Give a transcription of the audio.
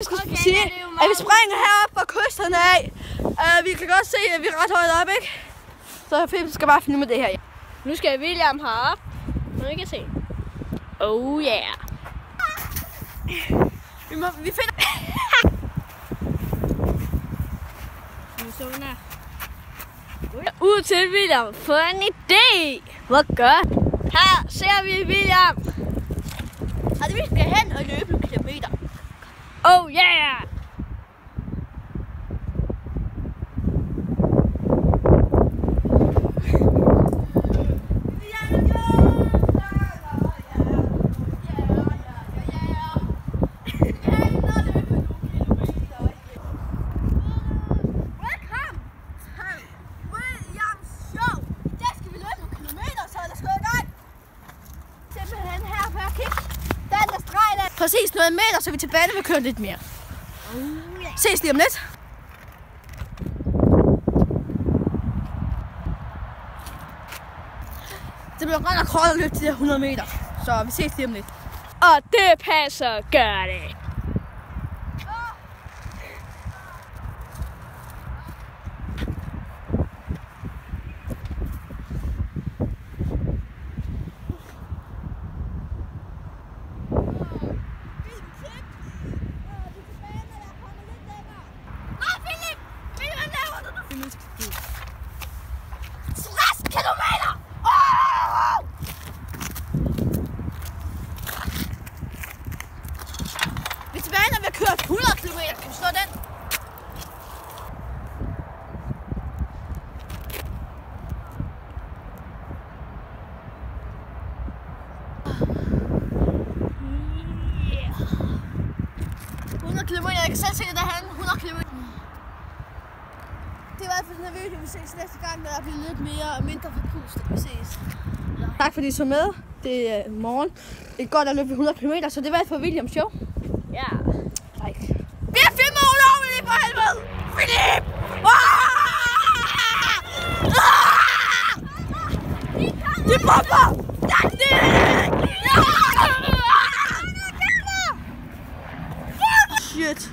Jeg skal sige, at vi springer heroppe fra kysterne af. Vi kan godt se, at vi er ret højt op, ikke? Så Philip skal bare finde med det her. Nu skal William herop. Nu kan se. Oh yeah. Vi finder... Ud til William. Få en idé. Hvor godt. Her ser vi William. Altså, vi skal hen og løbe nogle kilometer. Oh yeah. Præcis noget meter, så vi tilbage vil køre lidt mere. Ses lige om lidt. Det bliver godt nok hårdt at løbe de der 100 meter, så vi ses lige om lidt. Og det passer, gør det. Vi er tilbage, når vi har kørt 100 km. Kan vi slå den? Yeah. 100 km. Jeg kan selv se det derhen. 100 km. Det var i hvert fald den her video. Vi ses næste gang, når der bliver lidt mindre forpustet. Vi ses. Tak fordi I så med. Det er morgen. Det er godt at løbe 100 km, så det var for Williams show. Ja. Like. Vi har filmet ulovligt for helvede! Philip! Det popper! Tak det! Shit!